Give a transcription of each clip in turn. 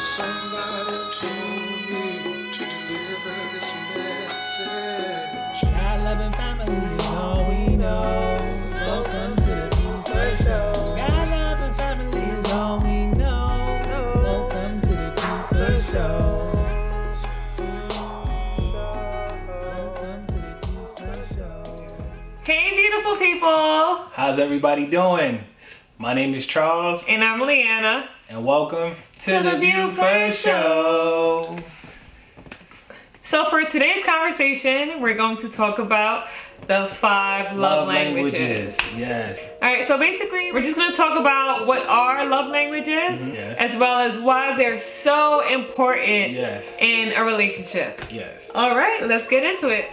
Somebody told me to deliver this message. God loving family is all we know. Welcome to the Buford Show. God loving family is all we know. Welcome to the Buford Show. Welcome to the Buford Show. Hey, beautiful people. How's everybody doing? My name is Charles. And I'm Leanna. And welcome to the Buford Show. So for today's conversation, we're going to talk about the 5 love languages. Yes. All right, so basically, we're just going to talk about what are love languages, Yes. as well as why they're so important Yes. in a relationship. Yes. All right, let's get into it.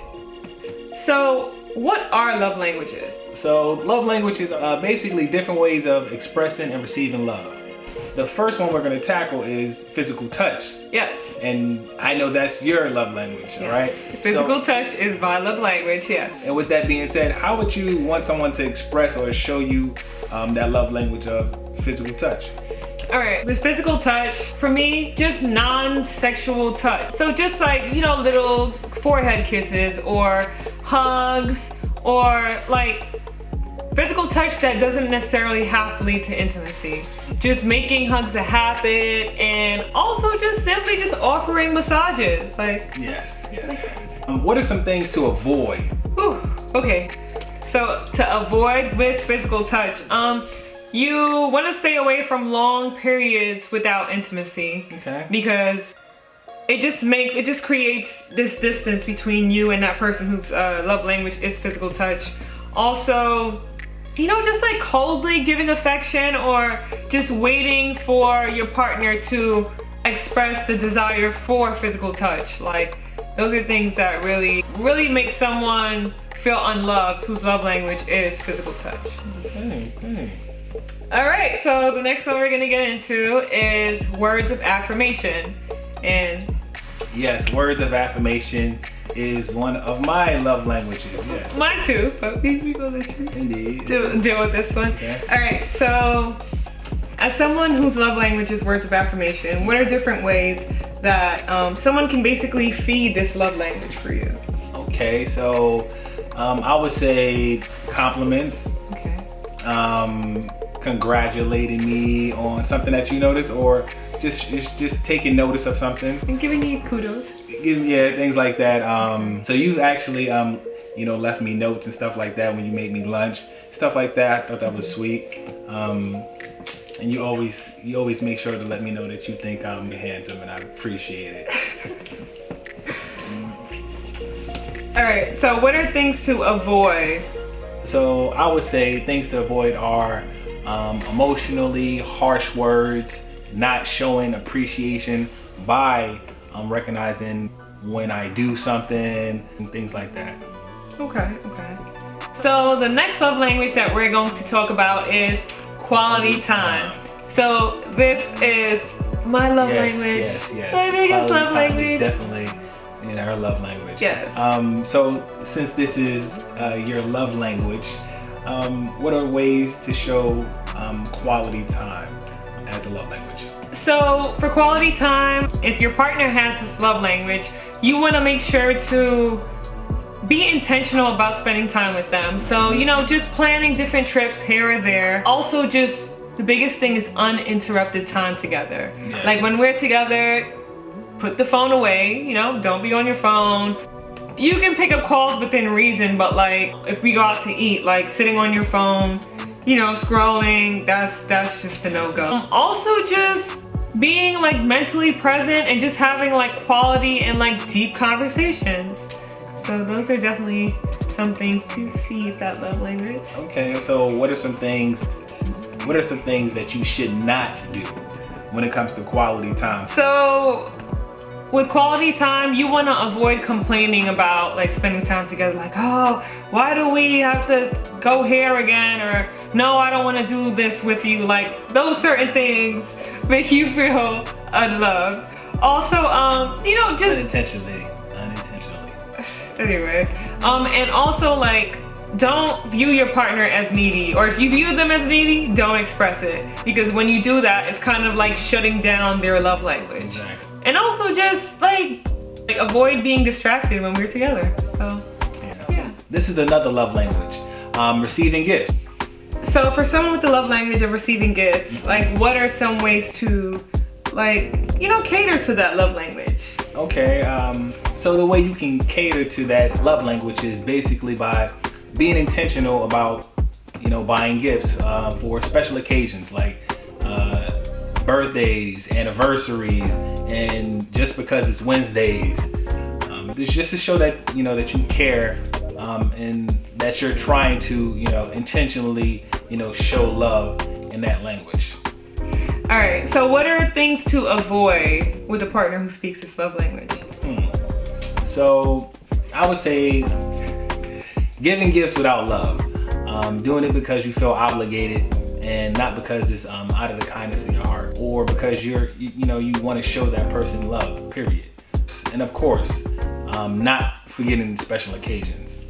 So, what are love languages? So love languages are basically different ways of expressing and receiving love. The first one we're going to tackle is physical touch. Yes. And I know that's your love language, Yes. right? Physical touch is my love language, yes. And with that being said, how would you want someone to express or show you that love language of physical touch? All right, with physical touch, for me, just non-sexual touch. So just like, little forehead kisses or hugs or like physical touch that doesn't necessarily have to lead to intimacy. Just making hugs a habit and also just simply just offering massages. Yes. What are some things to avoid? Okay, so to avoid with physical touch, you want to stay away from long periods without intimacy. Okay. Because it just creates this distance between you and that person whose love language is physical touch. Also, just like coldly giving affection or just waiting for your partner to express the desire for physical touch. Like, those are things that really, really make someone feel unloved whose love language is physical touch. Okay. All right, so the next one we're gonna get into is words of affirmation. And yes, words of affirmation is one of my love languages. Yeah. mine too, but we go this way. Indeed. Deal with this one. Okay. All right, so as someone whose love language is words of affirmation, what are different ways that someone can basically feed this love language for you? Okay, so I would say compliments. Okay. Congratulating me on something that you notice, or just taking notice of something. And giving you kudos. Yeah, things like that. So you actually left me notes and stuff like that when you made me lunch, stuff like that. I thought that was sweet. And you always make sure to let me know that you think I'm handsome, and I appreciate it. All right, so what are things to avoid? So I would say things to avoid are emotionally harsh words, not showing appreciation by recognizing when I do something, and things like that. Okay. So the next love language that we're going to talk about is quality time. So this is my love language. Yes. My biggest love Quality time language. is definitely in her love language. Yes. So since this is your love language, what are ways to show quality time as a love language? So for quality time, if your partner has this love language, you want to make sure to be intentional about spending time with them. So, just planning different trips here or there. Also, just the biggest thing is uninterrupted time together. Yes. Like when we're together, put the phone away, don't be on your phone. You can pick up calls within reason, but like if we go out to eat, like sitting on your phone, scrolling, that's just a no-go. Also just being like mentally present and just having like quality and like deep conversations. So those are definitely some things to feed that love language. Okay, so what are some things that you should not do when it comes to quality time? So with quality time, you want to avoid complaining about like spending time together, like, oh, why do we have to go here again? Or no, I don't want to do this with you. Like those certain things make you feel unloved. Also, just Unintentionally. anyway, and also like don't view your partner as needy, or if you view them as needy, don't express it, because when you do that, it's kind of like shutting down their love language. Exactly. And also just like avoid being distracted when we're together. So yeah. This is another love language, receiving gifts. So for someone with the love language of receiving gifts, like what are some ways to cater to that love language? Okay, so the way you can cater to that love language is basically by being intentional about, buying gifts for special occasions like birthdays, anniversaries, and just because it's Wednesdays. It's just to show that, that you care and that you're trying to, intentionally, show love in that language. All right, so what are things to avoid with a partner who speaks this love language? So I would say giving gifts without love, doing it because you feel obligated and not because it's out of the kindness in your heart, or because you want to show that person love, period. And of course, not forgetting special occasions.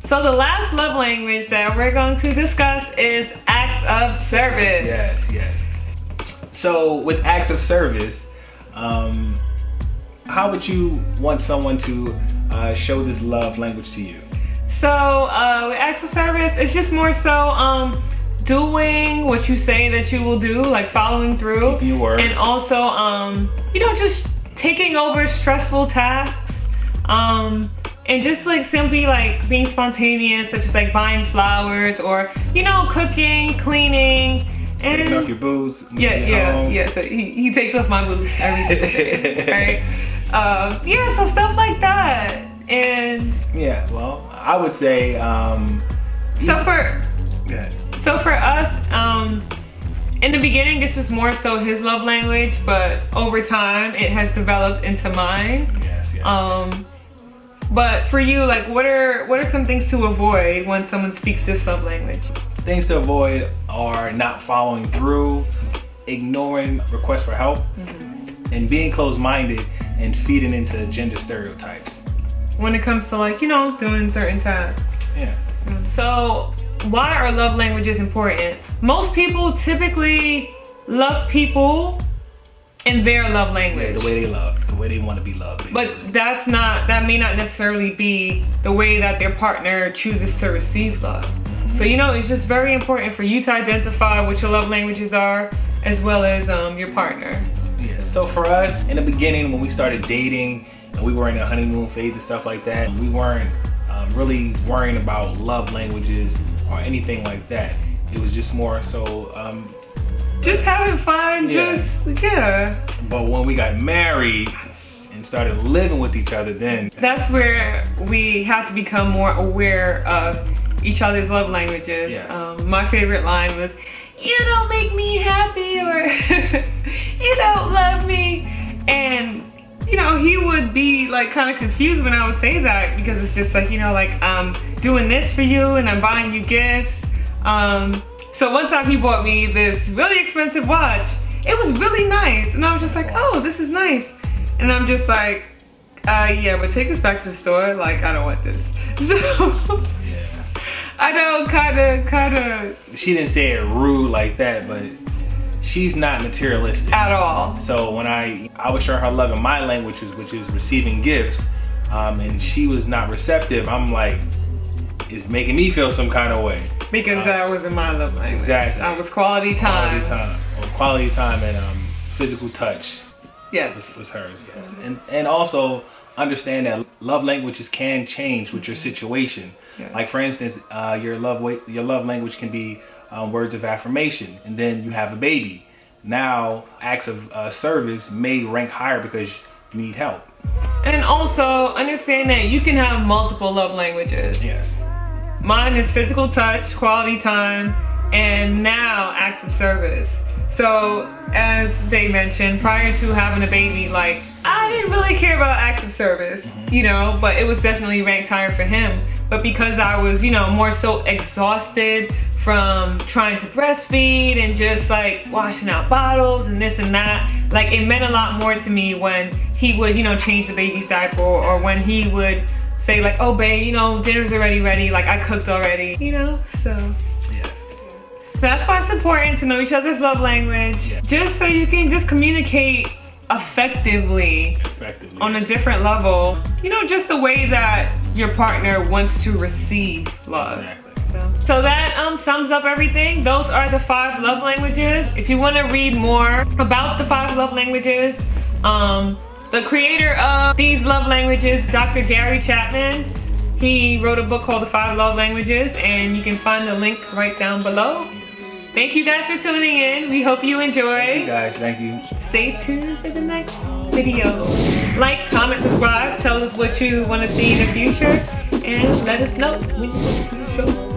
So the last love language that we're going to discuss is acts of service. Yes. So with acts of service, how would you want someone to show this love language to you? So with acts of service, it's just more so doing what you say that you will do, like following through. Keeping your word. And also, just taking over stressful tasks. And just like simply like being spontaneous, such as like buying flowers or, cooking, cleaning. And taking off your boots. Yeah. So he takes off my boots every single day, right? So stuff like that. And yeah, well, I would say. So for us, in the beginning, this was more so his love language, but over time, it has developed into mine. Yes. But for you, like, what are some things to avoid when someone speaks this love language? Things to avoid are not following through, ignoring requests for help, and being closed-minded and feeding into gender stereotypes. When it comes to like, doing certain tasks. Yeah. So why are love languages important? Most people typically love people in their love language. Yeah, the way they love, the way they want to be loved. Basically. But that may not necessarily be the way that their partner chooses to receive love. So, it's just very important for you to identify what your love languages are, as well as your partner. Yeah. So for us, in the beginning, when we started dating, and we were in the honeymoon phase and stuff like that, we weren't really worrying about love languages or anything like that. It was just more so... just having fun, But when we got married and started living with each other, then... That's where we had to become more aware of each other's love languages. Yes. My favorite line was, "You don't make me happy," or "You don't love me." And, he would be like kind of confused when I would say that, because it's just like, I'm doing this for you and I'm buying you gifts. So one time he bought me this really expensive watch. It was really nice. And I was just like, oh, this is nice. And I'm just like, yeah, but take this back to the store. Like, I don't want this. So I know, kind of. She didn't say it rude like that, but she's not materialistic. At all. So when I was showing her love in my languages, which is receiving gifts, and she was not receptive, I'm like, it's making me feel some kind of way. Because that wasn't my love language. Exactly. I was quality time. Quality time and physical touch. Yes. Was hers. Yes. And also understand that love languages can change with your situation. Yes. Like for instance, your love language can be words of affirmation, and then you have a baby. Now acts of service may rank higher because you need help. And also understand that you can have multiple love languages. Yes. Mine is physical touch, quality time, and now acts of service. So as they mentioned, prior to having a baby, like, I didn't really care about acts of service, but it was definitely ranked higher for him. But because I was, more so exhausted from trying to breastfeed and just like washing out bottles and this and that, like it meant a lot more to me when he would, change the baby's diaper, or when he would say like, oh babe, you know, dinner's already ready, like I cooked already, you know, so. Yes. So that's why it's important to know each other's love language, just so you can just communicate effectively on a different level. You know, just the way that your partner wants to receive love. Exactly. So that sums up everything. Those are the 5 love languages. If you want to read more about the 5 love languages, the creator of these love languages, Dr. Gary Chapman, he wrote a book called The 5 Love Languages, and you can find the link right down below. Thank you guys for tuning in. We hope you enjoy. Thank you guys, thank you. Stay tuned for the next video. Like, comment, subscribe. Tell us what you want to see in the future, and let us know when you want to show.